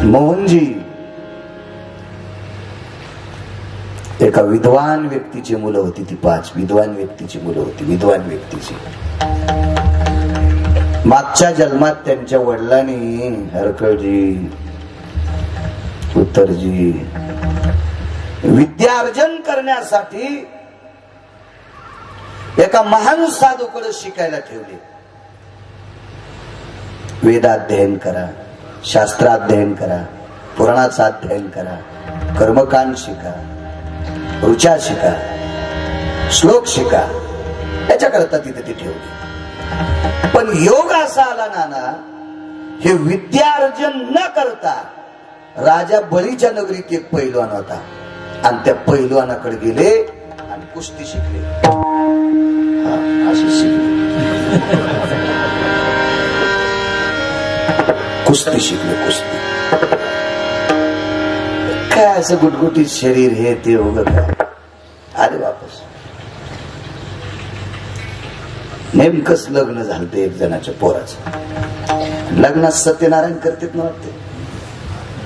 मोहनजी एका विद्वान व्यक्तीची मुलं होती, ती 5 विद्वान व्यक्तीची मुलं होती, विद्वान व्यक्तीची. मागच्या जन्मात त्यांच्या वडिलांनी हरकळजी उत्तरजी विद्यार्जन करण्यासाठी एका महान साधूकडे शिकायला ठेवले. वेदाध्ययन करा, शास्त्राध्ययन करा, पुराणाचं अध्ययन करा, कर्मकांड शिका, ऋचा शिका, श्लोक शिका, याच्याकरता तिथे ती ठेवली. पण योग असा आला नाना, हे विद्यार्जन न करता राजा बळीच्या नगरीत एक पैलवान होता आणि त्या पैलवानाकडे गेले आणि कुस्ती शिकले. अशी शिकले, कुस्ती शिकले, कुस्ती. काय असं गुटगुटीत शरीर हे ते वगैरे काय. आले वापस. नेमकंच लग्न झालं ते एक जणाच्या पोराचं. लग्नात सत्यनारायण करतात ना वाटते.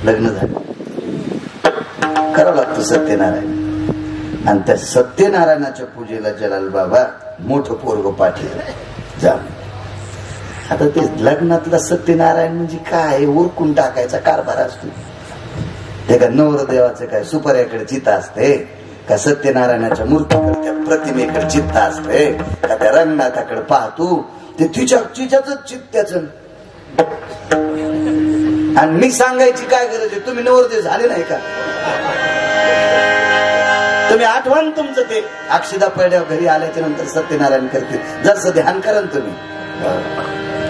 लग्न झालं करावं लागतं सत्यनारायण. आणि त्या सत्यनारायणाच्या पूजेला जलाल बाबा मोठं पोरग पाठवलं जा. आता ते लग्नातला सत्यनारायण म्हणजे काय, उरकून टाकायचा कारभार असतो. ते का नवरदेवाचं काय सुपाऱ्याकडे चित्त असते का, सत्यनारायणाच्या मूर्तीकडे त्या प्रतिमेकडे चित्त असते का, त्या रंगनाथाकडे पाहतो ते तिच्याच चित्त्याच. आणि मी सांगायची काय गरज आहे, तुम्ही नवरदेव झाले नाही का? तुम्ही आठवण तुमचं ते अक्षदा पडल्यावर घरी आल्याच्या नंतर सत्यनारायण करते, जसं ध्यान करा तुम्ही.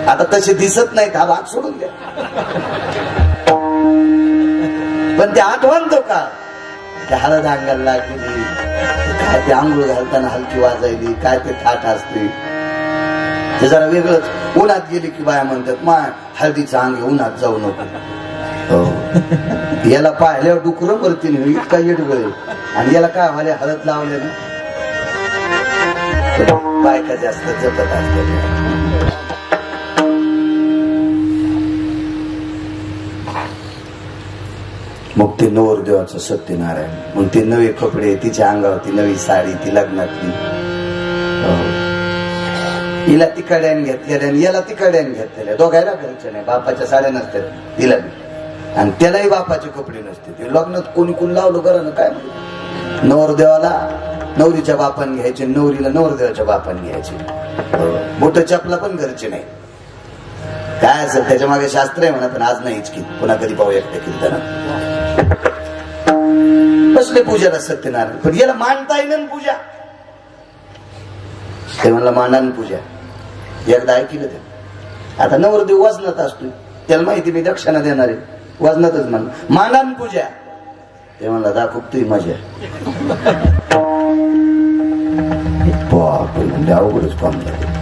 आता तसे दिसत नाहीत, हा भाग सोडून द्या. पण ते आठवण तो का, त्या हळद अंगाला लागलेली, काय ते आंघोळ घालताना हलकी वाजायली, काय ते थाट असते ते जरा वेगळंच. उन्हात गेली की बाया म्हणतात मा हळदीचं अंग उन्हात जाऊ नको. हो, याला पाहिल्यावर डुकरं मरतील, इतका येडगळ. आणि याला काय व्हायला, हळद लावले ना बायका जास्त जपत असतात. मग ते नवरदेवाचं सत्यनारायण, मग ते नवे कपडे, तिच्या अंगावरती नवी साडी, ती लग्नातली. हिला तिकड्यान घेतलेल्या आणि याला तिकड्यान घेतलेल्या, दोघायला घरच्या नाही. बापाच्या साड्या नसतात तिला बी, आणि त्यालाही बापाचे कपडे नसते. ते लग्नात कोणी कोण लावलं घरानं काय. नवरदेवाला नवरीच्या बापाने घ्यायचे, नवरीला नवरदेवाच्या बापाने घ्यायचे. बोट चपला पण घरचे नाही. काय असेल त्याच्या मागे शास्त्र आहे म्हणा, पण आज नाहीच की. पुन्हा कधी पाहू एकट्या कीर्तनात बसले पूजाला सत्यनारायण. पण याला मानता येईल पूजा, ते म्हणला मानान पूजा. एकदा ऐकलं ते. आता नवरदेव वजनात असतो, त्याला माहिती मी दक्षिणा देणार आहे, वजनातच मान मानान पूजा. ते म्हणला दाखव तुही मजा. म्हणजे अवघडच काम झालं.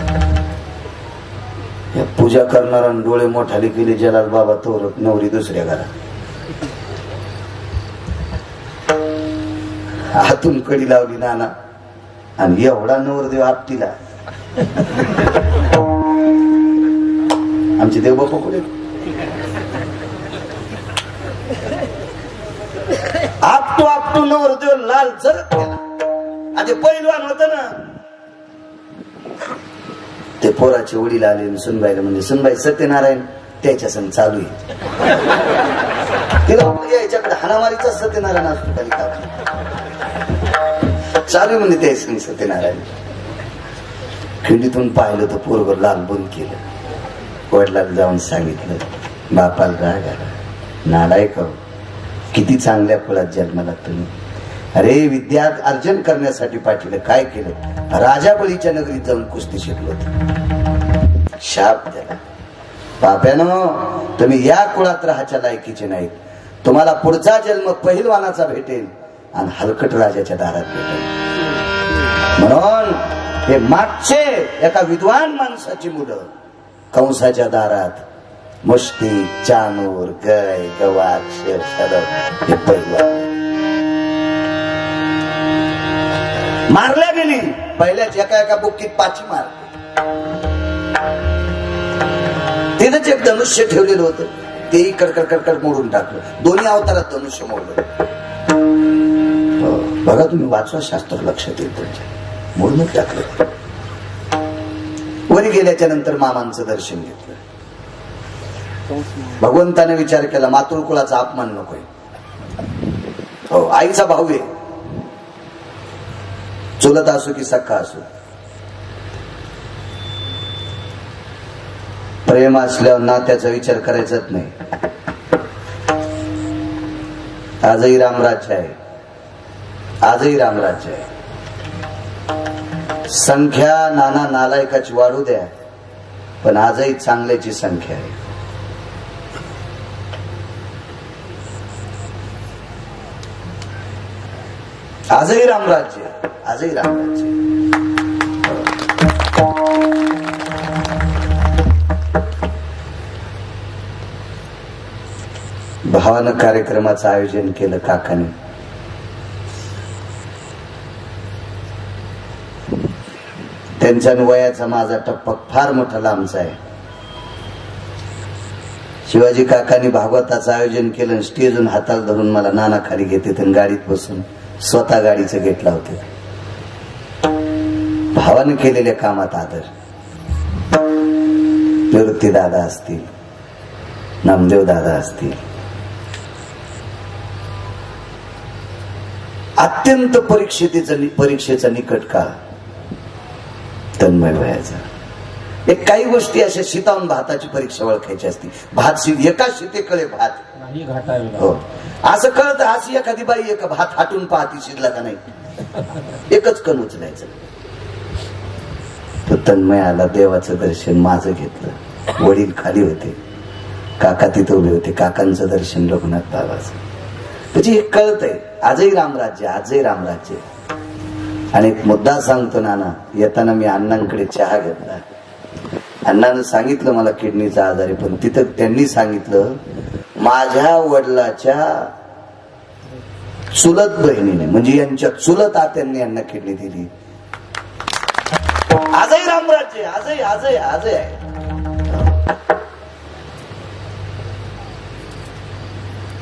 पूजा करणारा डोळे मोठाले केले जलाल बाबा, तो नवरी दुसऱ्या घरात. हातून कडी लावली नाना, आणि एवढा नवरदेव आपटीला. आमचे देव बापा कुठे आपटू नवरदेव लाल जरत गेला. आधी पहिलवान होत ना, ते पोराचे वडील आले सुनबाईला म्हणजे सुनबाई सत्यनारायण त्याच्या सण चालू आहे. तिला याच्याकडे हाणामारीचा सत्यनारायण असतो खाली का चालू म्हणजे ते सण सत्यनारायण. खिंडीतून पाहिलं तर पोरग लाल बंद केलं. वडिलाला जाऊन सांगितलं, बापाला राग आला, नालायक किती चांगल्या फळात जन्माला तुम्ही. अरे विद्या अर्जन करण्यासाठी पाठवलं, काय केलं, राजा बळीच्या नगरीत जाऊन कुस्ती शिकलो. शाप त्याला, पाप्यानो तुम्ही या कुळात राहायच्या लायकीचे नाहीत. तुम्हाला पुढचा जन्म पहिलवानाचा भेटेल आणि हलकट राजाच्या दारात भेटेल. म्हणून हे मागचे एका विद्वान माणसाची मुलं कंसाच्या दारात मुष्टी, चानूर, गय, गवाक्ष, शरद हे पहिलवान मारल्या गेली. पहिल्याच एका बुक्कीत पाची मार. तिथंच एक धनुष्य ठेवलेलं होतं, तेही कडकड कडकड मोडून टाकलं. दोन्ही अवतारात धनुष्य मोडलं. बघा तुम्ही वाचवा शास्त्र, लक्षात येईल तुमच्या. मोडूनच टाकलं. वरी गेल्याच्या नंतर मामांचं दर्शन घेतलं. भगवंताने विचार केला, मातुळ कुळाचा अपमान नकोय. हो, आईचा भाऊ आहे, चुलत असो की सख्खा असो. प्रेम असल्यावर ना त्याचा विचार करायचाच नाही. आजही रामराज्य आहे, आजही रामराज्य आहे. संख्या नाना नालायकाची वाढू द्या, पण आजही चांगल्याची संख्या आहे. आजही रामराज्य, आजही रामराज्य. भावानं कार्यक्रमाचं आयोजन केलं काकाने. त्यांच्या वयाचा माझा टप्पा फार मोठा लांबचा आहे. शिवाजी काकांनी भागवताचं आयोजन केलं. स्टेजून हाताला धरून मला नाना खाली घेते, गाडीत बसून स्वतः गाडीचं गेट लावते. भावानं केलेल्या कामात आदर. निवृत्ती दादा असतील, नामदेव दादा असतील, अत्यंत परीक्षेचा निकट काळ तन्मय वयाचा. एक काही गोष्टी अशा शीतावून भाताची परीक्षा ओळखायची असती. भात शीत एका शीतेकडे भात. हो, असं कळतं. अशी एखादी बाई एक भात हाटून पाहती शिजला का नाही, एकच कण उचलायचं. तो तन्मय आला, देवाचं दर्शन माझं घेतलं. वडील खाली होते, काका तिथं उभे होते. काकांचं दर्शन रघुनाथ बाबाचं. म्हणजे हे कळतंय, आजही रामराज्य, आजही रामराज्य. आणि एक मुद्दा सांगतो नाना, येताना मी अण्णांकडे चहा घेतला. अण्णानं सांगितलं मला किडनीचा आजार आहे, पण तिथं त्यांनी सांगितलं माझ्या वडिलाच्या चुलत बहिणीने, म्हणजे यांच्या चुलत आत्यांनी यांना किडनी दिली. आजही रामराज्य, आजही आजही आजही आहे.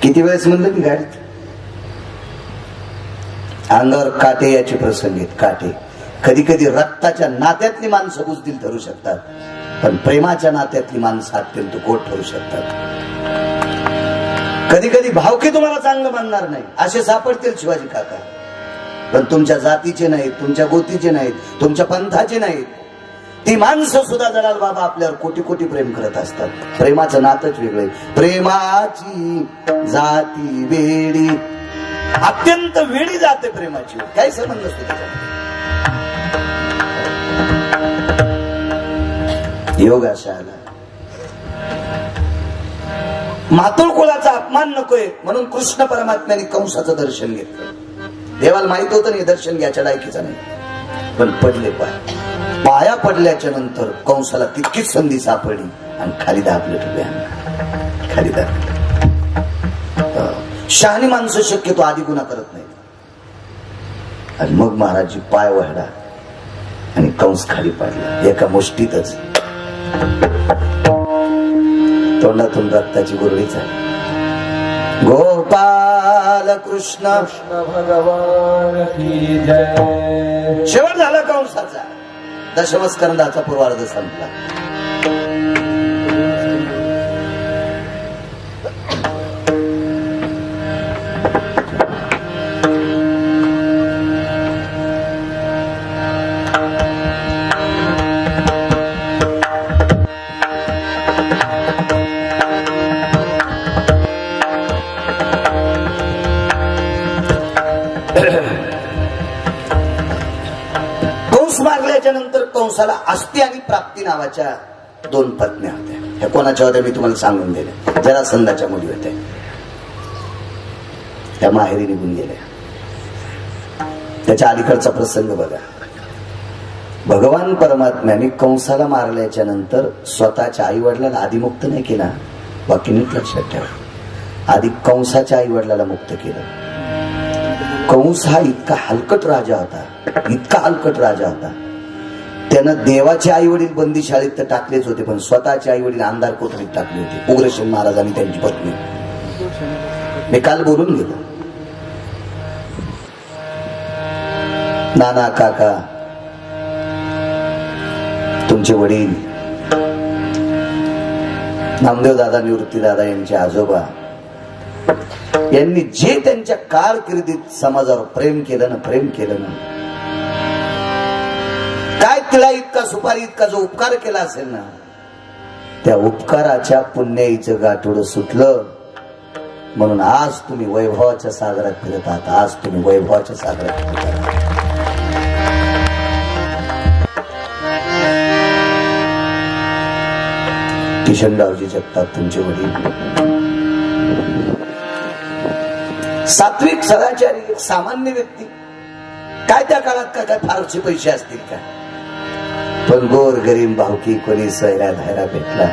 किती वेळेस म्हणलं मी गाडीत, अंगावर काटे याचे प्रसंग आहेत. काटे कधी कधी रक्ताच्या नात्यातली माणसं बुजदिल ठरू शकतात, पण प्रेमाच्या नात्यातली माणसं अत्यंत गोड ठरू शकतात. कधी कधी भावकी तुम्हाला चांगलं मानणार नाही असे सापडतील शिवाजी काका, पण तुमच्या जातीचे नाहीत, तुमच्या गोतीचे नाहीत, तुमच्या पंथाचे नाहीत. ती माणसं सुद्धा जलाल बाबा आपल्यावर कोटी कोटी प्रेम करत असतात. प्रेमाचं नातच वेगळं. प्रेमाची जाती वेडी, अत्यंत वेळी जाते प्रेमाची, काही संबंध नसतो त्याच्यामध्ये. योग अशा आला. मातुळ कुळाचा अपमान नकोय म्हणून कृष्ण परमात्म्याने कंसाचं दर्शन घेतलं. देवाला माहित होतं नाही दर्शन घ्यायच्या लायकीचं नाही, पण पडले पाया पडल्याच्या नंतर कंसाला तितकीच संधी सापडली आणि खाली दाबले ठेवले. खाली दाबले. शहाणी माणसं शक्यतो आधी गुन्हा करत नाहीत. आणि मग महाराजजी पाय वळला आणि कंस खाली पाडला एका मुष्टीतच. तोंडातून रक्ताची गुरळी झाली. गोपाल कृष्ण भगवान की जय. शेवट झाला कंसाचा. दशमस्कंदाचा पूर्वार्ध संपला. कंस मारल्याच्या नंतर कंसाला अस्ति आणि प्राप्ती नावाच्या 2 पत्न्या होत्या. ह्या कोणाच्या होत्या मी तुम्हाला सांगून दिल्या. जरासंधाच्या मुली होत्या. त्या माहेरी निघून गेल्या. त्याच्या अलीकडचा प्रसंग बघा. भगवान परमात्म्याने कंसाला मारल्याच्या नंतर स्वतःच्या आई वडिलांना आधी मुक्त नाही केला. बाकी नीट लक्षात ठेवा. आधी कंसाच्या आई वडिलाला मुक्त केलं. कंस हा इतका हलकट राजा होता, इतका हलकट राजा होता. त्या त्यानं देवाचे आई वडील बंदी शाळेत तर टाकलेच होते, पण स्वतःचे आई वडील अंधार कोठडीत टाकले होते. उग्रसेन महाराज आणि त्यांची पत्नी. मी काल बोलून गेलो. नाना काका, तुमचे वडील नामदेव दादा, निवृत्ती दादा यांचे आजोबा यांनी जे त्यांच्या कारकिर्दीत समाजावर प्रेम केलं ना, काय तिला इतका सुपारी इतका जो उपकार केला असेल ना, त्या उपकाराच्या पुण्याईचं गाठोडं सुटलं. म्हणून आज तुम्ही वैभवाच्या सागरात फिरत आहात. आज तुम्ही वैभवाच्या सागरात फिरत आहात. किशनरावजी जगताप तुमचे वडील सात्विक सदाचारी, एक सामान्य व्यक्ती. काय त्या काळात काय फारसे पैसे असतील का, पण गोर गरीब भावकी कोणी सोयरा धायरा भेटला,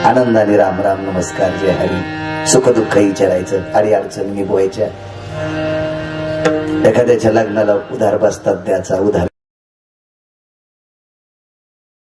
आनंदाने राम राम नमस्कार जय हरी, सुख दुःख विचारायचं, अडी अडचणी निभवायच्या. एखाद्याच्या लग्नाला उधार बसतात द्याचा, उधार